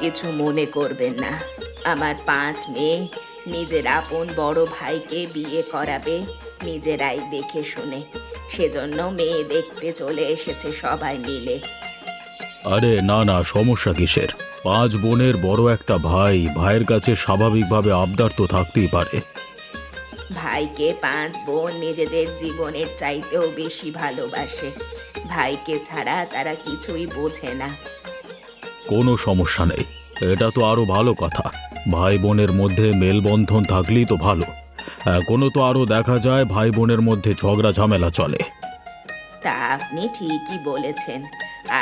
কিছু মনে করবেন না। আমার 5 মেয়ে নিজের আপন বড় ভাইকে বিয়ে করাবে নিজেরাই দেখে শুনে। সেজন্য মেয়ে দেখতে চলে এসেছে সবাই মিলে। আরে না না, সমস্যা কিসের? 5 বোনের বড় একটা ভাই, ভাইয়ের কাছে স্বাভাবিকভাবে আবদার তো থাকতেই পারে। ভাইকে 5 বোন নিজেদের জীবনের চাইতেও বেশি ভালোবাসে। ভাইকে ছাড়া তারা কিছুই বোঝে না। কোনো সমস্যা নেই, এটা তো আরো ভালো কথা। ভাই বোনের মধ্যে মেলবন্ধন থাকলেই তো ভালো। এখনো তো আরো দেখা যায় ভাই বোনের মধ্যে ঝগড়া ঝামেলা চলে। তা আপনি ঠিকই বলেছেন,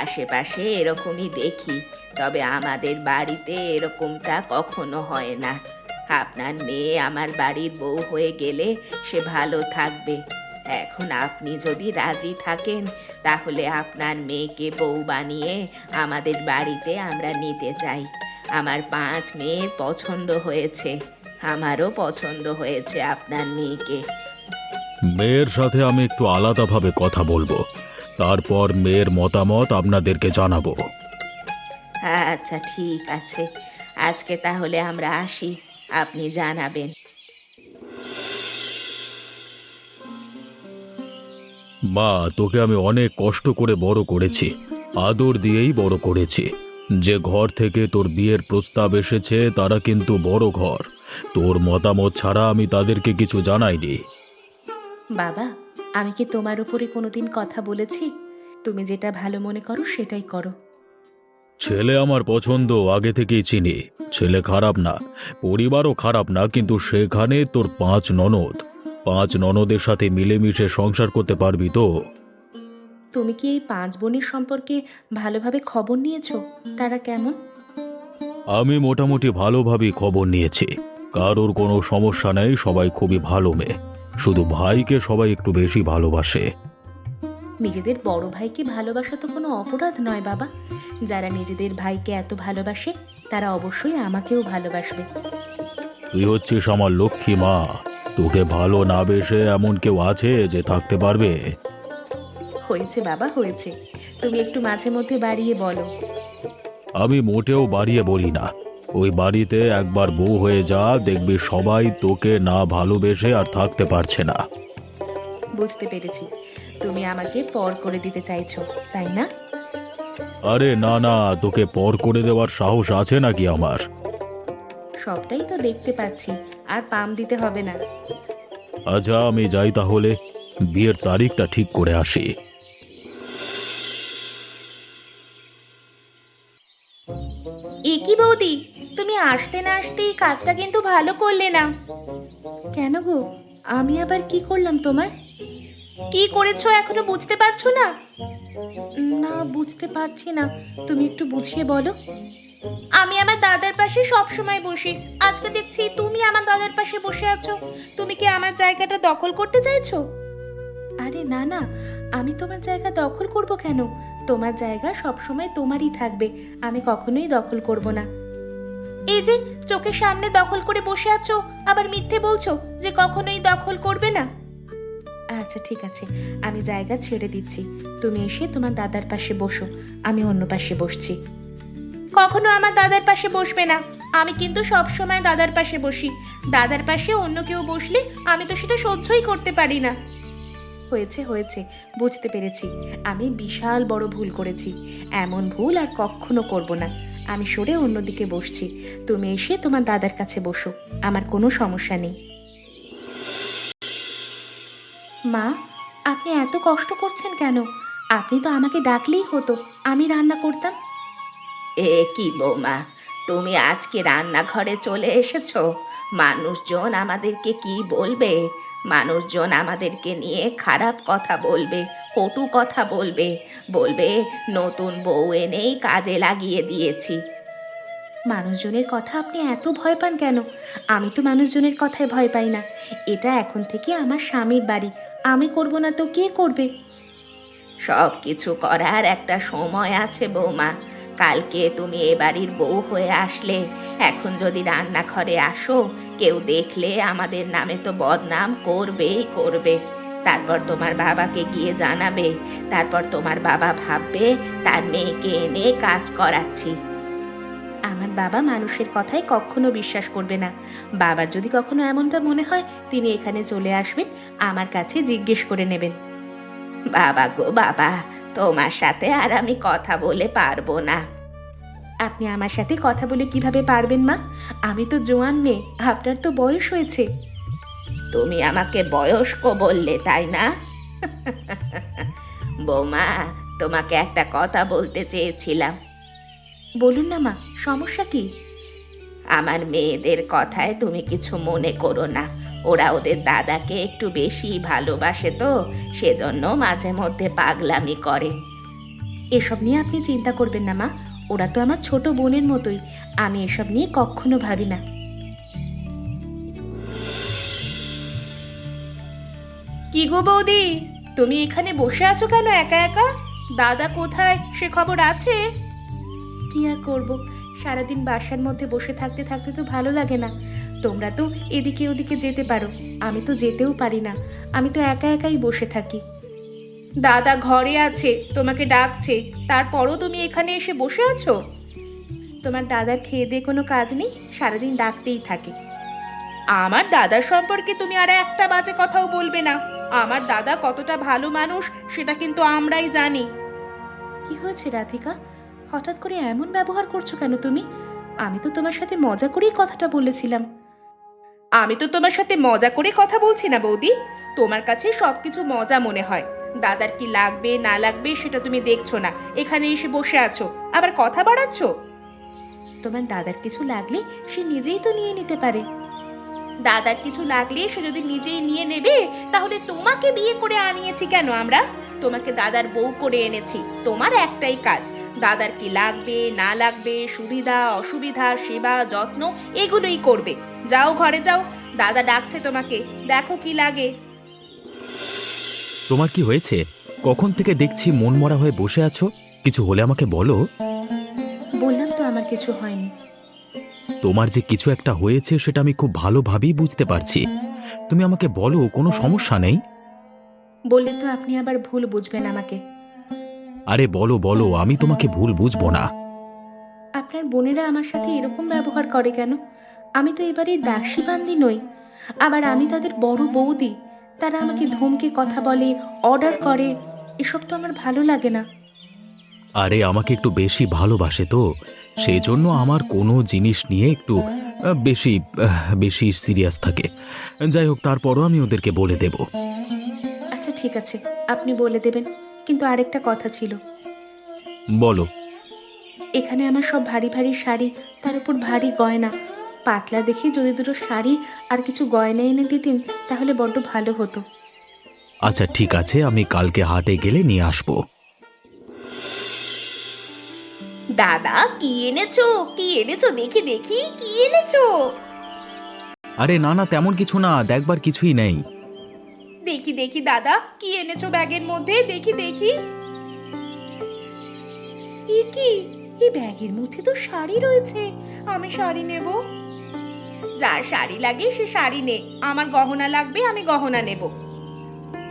আশেপাশে এরকমই দেখি। তবে আমাদের বাড়িতে এরকমটা কখনো হয় না। আপনার মেয়ে আমার বাড়ির বউ হয়ে গেলে সে ভালো থাকবে। এখন আপনি যদি রাজি থাকেন তাহলে আপনার মেয়েকে বউ বানিয়ে আমাদের বাড়িতে আমরা নিতে চাই। আমার 5 মেয়ের পছন্দ হয়েছে, আমারও পছন্দ হয়েছে আপনার মেয়েকে। মেয়ের সাথে আমি একটু আলাদাভাবে কথা বলবো, তারপর মেয়ের মতামত আপনাদেরকে জানাবো। আচ্ছা ঠিক আছে, আজকে তাহলে আমরা আসি, আপনি জানাবেন। মা, তোকে আমি অনেক কষ্ট করে বড় করেছি, আদর দিয়েই বড় করেছি। যে ঘর থেকে তোর বিয়ের প্রস্তাব এসেছে তারা কিন্তু বড় ঘর। তোর মতামত ছাড়া আমি তাদেরকে কিছু জানাইনি। বাবা, আমি কি তোমার উপরে কোনোদিন কথা বলেছি? তুমি যেটা ভালো মনে করো সেটাই করো। ছেলে আমার পছন্দ, আগে থেকেই চিনি। ছেলে খারাপ না, পরিবারও খারাপ না, কিন্তু সেখানে তোর 5 ননদ। 5 ননদের সাথে মিলেমিশে সংসার করতে পারবি তো? তুমি কি এই 5 বোনের সম্পর্কে ভালোভাবে খবর নিয়েছো? তারা কেমন? আমি মোটামুটি ভালোভাবেই খবর নিয়েছি। কারোর কোনো সমস্যা নেই, সবাই খুবই ভালো মেয়ে। শুধু ভাইকে সবাই একটু বেশি ভালোবাসে। নিজেদের বড় ভাইকে ভালোবাসা তো কোনো অপরাধ নয় বাবা। যারা নিজেদের ভাইকে এত ভালোবাসে তারা অবশ্যই আমাকেও ভালোবাসবে। তুই হচ্ছিস আমার লক্ষ্মী মা। তোকে ভালো না বেসে এমন কেউ আছে যে থাকতে পারবে? হয়েছে বাবা, হয়েছে। তুমি একটু মাঝে মধ্যে বাড়িয়ে বলো। আমি মোটেও বাড়িয়ে বলি না। ওই বাড়িতে একবার বউ হয়ে যা, দেখবি সবাই তোকে না ভালোবেসে আর থাকতে পারছে না। বুঝতে পেরেছি, তুমি আমাকে পর করে দিতে চাইছো, তাই না? আরে না না, তোকে পর করে দেওয়ার সাহস আছে নাকি আমার? সবটাই তো দেখতে পাচ্ছি, আর পাম দিতে হবে না। আচ্ছা, আমি যাই তাহলে, বিয়ের তারিখটা ঠিক করে আসি। এ কি বৌদি, তুমি আসতে না আসতেই কাজটা কিন্তু ভালো করলে না। কেন গো, আমি আবার কি করলাম তোমার? কি করেছো এখনো বুঝতে পারছো না? না, বুঝতে পারছি না, তুমি একটু বুঝিয়ে বলো। আমি আমার দাদার পাশে সব সময় বসি, আজকে দেখছি তুমি আমার দাদার পাশে বসে আছো। তুমি কি আমার জায়গাটা দখল করতে চাইছো? আরে না না, আমি তোমার জায়গা দখল করব কেন? তোমার জায়গা সব সময় তোমারই থাকবে, আমি কখনোই দখল করব না। এই যে চোখের সামনে দখল করে বসে আছো, আবার মিথ্যে বলছো যে কখনোই দখল করবে না। আচ্ছা ঠিক আছে, আমি জায়গা ছেড়ে দিচ্ছি, তুমি এসে তোমার দাদার পাশে বসো, আমি অন্য পাশে বসছি। কখনো আমার দাদার পাশে বসবে না, আমি কিন্তু সব সময় দাদার পাশে বসি। দাদার পাশে অন্য কেউ বসলে আমি তো সেটা সহ্যই করতে পারি না। হয়েছে হয়েছে, বুঝতে পেরেছি, আমি বিশাল বড় ভুল করেছি। এমন ভুল আর কখনো করব না। আমি সরে অন্যদিকে বসছি, তুমি এসে তোমার দাদার কাছে বসো, আমার কোনো সমস্যা নেই। মা, আপনি এত কষ্ট করছেন কেন? আপনি তো আমাকে ডাকলেই হতো, আমি রান্না করতাম। এ কি বৌমা, তুমি আজকে রান্নাঘরে চলে এসেছো? মানুষজন আমাদেরকে কি বলবে? মানুষজন আমাদেরকে নিয়ে খারাপ কথা বলবে, কটু কথা বলবে, বলবে নতুন বউ এনেই কাজে লাগিয়ে দিয়েছি। মানুষজনের কথা আপনি এত ভয় পান কেন? আমি তো মানুষজনের কথায় ভয় পাই না। এটা এখন থেকে আমার স্বামীর বাড়ি, আমি করব না তো কে করবে? সব কিছু করার একটা সময় আছে বৌমা। কালকে তুমি এ বাড়ির বউ হয়ে আসলে, এখন যদি রান্নাঘরে আসো, কেউ দেখলে আমাদের নামে তো বদনাম করবেই করবে। তারপর তোমার বাবাকে গিয়ে জানাবে, তারপর তোমার বাবা ভাববে তার মেয়েকে এনে কাজ করাচ্ছি। আমার বাবা মানুষের কথায় কখনো বিশ্বাস করবে না। বাবার যদি কখনো এমনটা মনে হয় তিনি এখানে চলে আসবেন, আমার কাছে জিজ্ঞেস করে নেবেন। বাবা গো বাবা, তোমার সাথে আর আমি কথা বলে পারবো না। আপনি আমার সাথে কথা বলে কিভাবে পারবেন মা? আমি তো জোয়ান মেয়ে, আপনার তো বয়স হয়েছে। তুমি আমাকে বয়স্ক বললে তাই না? বৌমা, তোমাকে একটা কথা বলতে চেয়েছিলাম। বলুন না মা, সমস্যা কি? আমার মেয়েদের কথায় তুমি কিছু মনে করো না। ওরা ওদের দাদাকে একটু বেশি ভালোবাসে তো, সেজন্য মাঝে মধ্যে পাগলামি করে। এসব নিয়ে আপনি চিন্তা করবেন না মা, ওরা তো আমার ছোট বোনের মতোই। আমি এসব নিয়ে কখনো ভাবি না। কি গো বৌদি, তুমি এখানে বসে আছো কেন একা একা? দাদা কোথায় সে খবর আছে? কি আর করব, সারাদিন বাসার মধ্যে বসে থাকতে থাকতে তো ভালো লাগে না। তোমরা তো এদিকে ওদিকে যেতে পারো, আমি তো যেতেও পারি না। আমি তো একা একাই বসে থাকি। দাদা ঘরে আছে, তোমাকে ডাকছে, তারপরও তুমি এখানে এসে বসে আছো? তোমার দাদার খেয়ে দিয়ে কোনো কাজ নেই, সারাদিন ডাকতেই থাকে। আমার দাদার সম্পর্কে তুমি আর একটা বাজে কথাও বলবে না। আমার দাদা কতটা ভালো মানুষ সেটা কিন্তু আমরাই জানি। কি হয়েছে রাধিকা, হঠাৎ করে এমন ব্যবহার করছো কেন তুমি? আমি তো তোমার সাথে মজা করেই কথাটা বলেছিলাম। আমি তো তোমার সাথে মজা করে কথা বলছি না বৌদি, তোমার কাছে সবকিছু মজা মনে হয়। দাদার কি লাগবে না লাগবে সেটা তুমি দেখছো না, এখানে এসে বসে আছো আবার কথা বাড়াচ্ছ। তোমার দাদার কিছু লাগলে সে নিজেই তো নিয়ে নিতে পারে। দাদার কিছু লাগলে সে যদি নিজেই নিয়ে নেবে, তাহলে তোমাকে বিয়ে করে আনিয়েছি কেন আমরা? তোমাকে দাদার বউ করে এনেছি, তোমার একটাই কাজ দাদার কি লাগবে না লাগবে, সুবিধা অসুবিধা, সেবা যত্ন এগুলোই করবে। যাও ঘরে যাও, দাদা ডাকছে তোমাকে, দেখো কি লাগে। তোমার কি হয়েছে? কখন থেকে দেখছি মনমরা হয়ে বসে আছো, কিছু হলে আমাকে বলো। বললাম তো আমার কিছু হয়নি। তোমার যে কিছু একটা হয়েছে সেটা আমি খুব ভালোভাবেই বুঝতে পারছি। তুমি আমাকে বলো, কোনো সমস্যা নেই। বললে তো আপনি আবার ভুল বুঝবেন আমাকে। আরে বলো বলো, আমি তোমাকে ভুল বুঝবো না। আপনার বোনেরা আমার সাথে এরকম ব্যবহার করে কেন? আমি তো এবারে দাসী বান্দি নই, আবার আমি তাদের বড় বৌদি। তারা আমাকে ধমকে কথা বলে, অর্ডার করে, এসব তো আমার ভালো লাগে না। আরে আমাকে একটু বেশি ভালোবাসে তো, সেই জন্য আমার কোনো জিনিস নিয়ে একটু বেশি বেশি সিরিয়াস থাকে। যাই হোক, তারপরও আমি ওদেরকে বলে দেব। আচ্ছা ঠিক আছে, আপনি বলে দেবেন, কিন্তু আরেকটা কথা ছিল। বলো। এখানে আমার সব ভারী ভারী শাড়ি, তার উপর ভারী গয়না। পাতলা দেখে যদি দুটো শাড়ি আর কিছু গয়না এনে দিতেন তাহলে বড্ড ভালো হতো। আচ্ছা ঠিক আছে, আমি কালকে হাটে গেলে নিয়ে আসবো। দাদা কি এনেছো, কি এনেছো দেখি দেখি, কি এনেছো? আরে না না, তেমন কিছু না, দেখবার কিছুই নেই। দেখি দেখি দাদা, কি এনেছো ব্যাগের মধ্যে, দেখি দেখি। এ কি, এই ব্যাগের মধ্যে তো শাড়ি রয়েছে, আমি শাড়ি নেব। যার শাড়ি লাগে সে শাড়ি নে, আমার গহনা লাগবে, আমি গহনা নেব।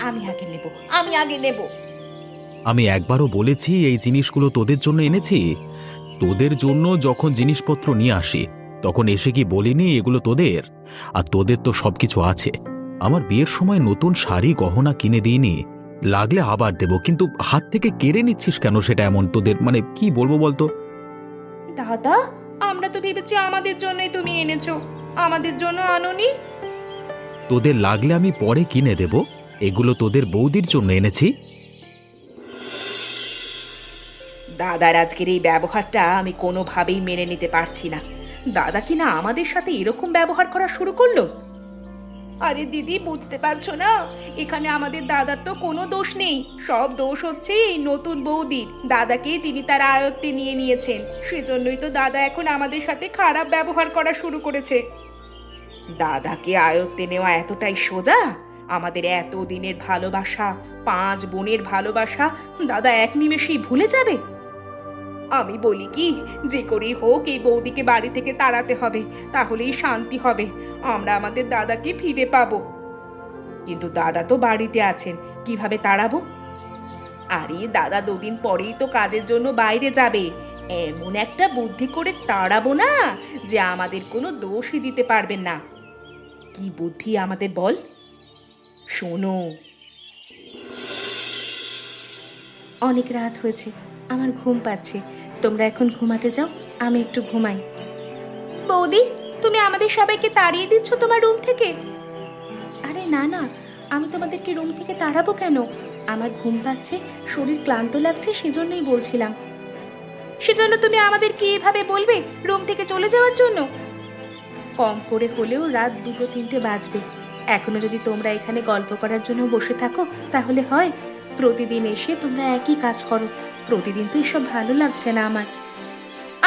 আমি আগে নেব, আমি আগে নেব। আমি একবারও বলেছি এই জিনিসগুলো তোদের জন্য এনেছি? তোদের জন্য যখন জিনিসপত্র নিয়ে আসি তখন এসে কি বলিনি এগুলো তোদের? আর তোদের তো সবকিছু আছে। আমার বিয়ের সময় নতুন শাড়ি গহনা কিনে দিইনি? লাগলে আবার দেব, কিন্তু হাত থেকে কেড়ে নিচ্ছিস কেন সেটা এমন? তোদের মানে কি বলবো বলতো? দাদা, আমরা তো ভেবেছি আমাদের জন্যই তুমি এনেছো, আমাদের জন্য আনোনি। তোদের লাগলে আমি পরে কিনে দেব, এগুলো তোদের বৌদির জন্য এনেছি। দাদার আজকের এই ব্যবহারটা আমি কোনোভাবেই মেনে নিতে পারছি না। দাদা কিনা আমাদের সাথে এরকম ব্যবহার করা শুরু করলো। আরে দিদি, বুঝতে পারছো না, এখানে আমাদের দাদার তো কোনো দোষ নেই, সব দোষ হচ্ছে এই নতুন বৌদির। দাদাকেই তিনি তার আয়ত্তে নিয়ে নিয়েছেন, সেজন্যই তো দাদা এখন আমাদের সাথে খারাপ ব্যবহার করা শুরু করেছে। দাদাকে আয়ত্তে নেওয়া এতটাই সোজা? আমাদের এত দিনের ভালোবাসা, 5 বোনের ভালোবাসা দাদা এক নিমেষেই ভুলে যাবে? আমি বলি কি, যে করেই হোক এই বৌদিকে বাড়ি থেকে তাড়াতে হবে, তাহলেই শান্তি হবে, আমরা আমাদের দাদাকে ফিরে পাবো। কিন্তু দাদা তো বাড়িতে আছেন, কিভাবে তাড়াবো? আরে দাদা 2 দিন পরেই তো কাজের জন্য বাইরে যাবে, এমন একটা বুদ্ধি করে তাড়াবো না যে আমাদের কোনো দোষই দিতে পারবেন না। কি বুদ্ধি আমাদের বল। শোনো, অনেক রাত হয়েছে, আমার ঘুম পাচ্ছে। তোমরা এখন ঘুমাতে যাও, আমি একটু ঘুমাই। বৌদি, তুমি আমাদের সবাইকে তাড়িয়ে দিচ্ছ তোমার রুম থেকে? আরে না না, আমি তোমাদেরকে রুম থেকে তাড়াবো কেন? আমার ঘুম পাচ্ছে, শরীর ক্লান্ত লাগছে, সেজন্যই বলছিলাম। সেজন্য তুমি আমাদেরকে এভাবে বলবে রুম থেকে চলে যাওয়ার জন্য? কম করে হলেও রাত 2-3টে বাজবে। এখনো যদি তোমরা এখানে গল্প করার জন্য বসে থাকো তাহলে হয়? প্রতিদিন এসে তোমরা একই কাজ করো। প্রতিদিন তো এসব ভালো লাগছে না আমার।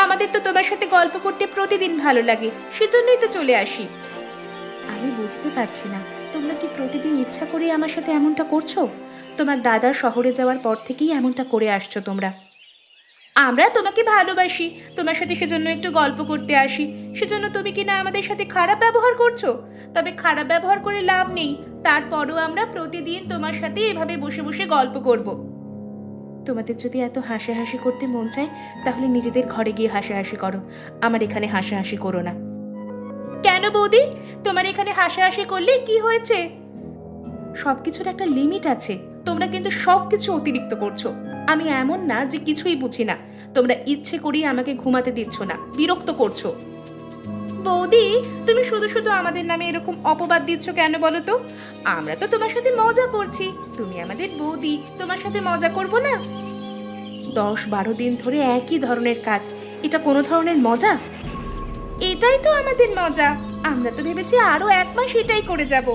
আমাদের তো তোমার সাথে গল্প করতে প্রতিদিন ভালো লাগে, সেজন্যই তো চলে আসি। আমি বুঝতে পারছি না, তোমরা কি প্রতিদিন ইচ্ছা করে আমার সাথে এমনটা করছো? তোমার দাদা শহরে যাওয়ার পর থেকেই এমনটা করে আসছো তোমরা। আমরা তোমাকে ভালোবাসি, তোমার সাথে সেজন্য একটু গল্প করতে আসি। সেজন্য তুমি কি না আমাদের সাথে খারাপ ব্যবহার করছো? তবে খারাপ ব্যবহার করে লাভ নেই, তারপরও আমরা প্রতিদিন তোমার সাথে এভাবে বসে বসে গল্প করব। তোমাদের যদি এত হাসাহাসি করতে মন চায় তাহলে নিজেদের ঘরে গিয়ে হাসাহাসি করো, আমার এখানে হাসাহাসি করো না। কেন বৌদি, তোমার এখানে হাসাহাসি করলে কি হয়েছে? সবকিছুর একটা লিমিট আছে, তোমরা কিন্তু সবকিছু অতিরিক্ত করছো। আমি এমন না যে কিছুই বুঝি না। তোমরা ইচ্ছে করেই আমাকে ঘুমাতে দিচ্ছ না, বিরক্ত করছো। বৌদি, তুমি শুধু শুধু আমাদের নামে এরকম অপবাদ দিচ্ছ কেন বলো তো? আমরা তো তোমার সাথে মজা করছি, তুমি আমাদের বৌদি, তোমার সাথে মজা করব না? 10-12 দিন ধরে একই ধরনের কাজ, এটা কোনো ধরনের মজা? এটাই তো আমাদের মজা। আমরা তো ভেবেছি আরো 1 মাস এটাই করে যাব।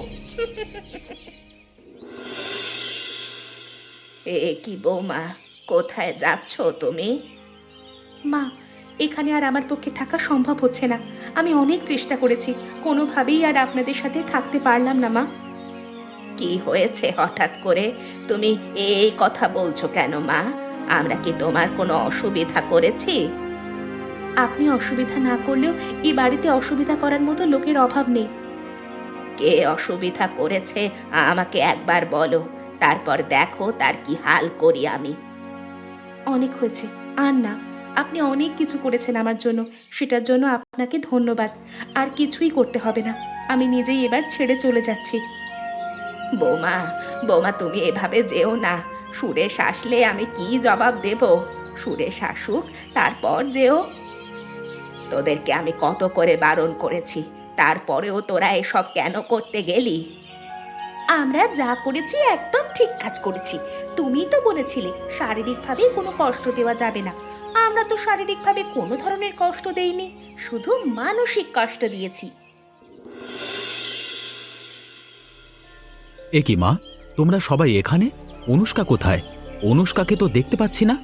কি বৌমা, কোথায় যাচ্ছ তুমি? মা, এখানে আর আমার পক্ষে থাকা সম্ভব হচ্ছে না। আমি অনেক চেষ্টা করেছি, কোনোভাবেই আর আপনাদের সাথে থাকতে পারলাম না মা। কি হয়েছে হঠাৎ করে তুমি এই কথা বলছো কেন মা? আমরা কি তোমার কোনো অসুবিধা করেছি? আপনি অসুবিধা না করলেও এই বাড়িতে অসুবিধা করার মতো লোকের অভাব নেই। কে অসুবিধা করেছে আমাকে একবার বলো, তারপর দেখো তার কি হাল করি আমি। অনেক হয়েছে, আর না। আপনি অনেক কিছু করেছেন আমার জন্য, সেটার জন্য আপনাকে ধন্যবাদ। আর কিছুই করতে হবে না, আমি নিজেই এবার ছেড়ে চলে যাচ্ছি। বৌমা, বৌমা তুমি এভাবে যেও না। সুরেশ আসলে আমি কি জবাব দেব? সুরেশ আসুক, তারপর যেও। তোদেরকে আমি কত করে বারণ করেছি, তারপরেও তোরা এসব কেন করতে গেলি? আমরা যা করেছি একদম ঠিক কাজ করেছি। তুমিই তো বলেছিলে শারীরিকভাবে কোনো কষ্ট দেওয়া যাবে না। আমরা তো শারীরিকভাবে কোনো ধরনের কষ্ট দেইনি, শুধু মানসিক কষ্ট দিয়েছি। এ কি মা, তোমরা সবাই এখানে? অনুষ্কা কোথায়? অনুষ্কাকে তো দেখতে পাচ্ছি না।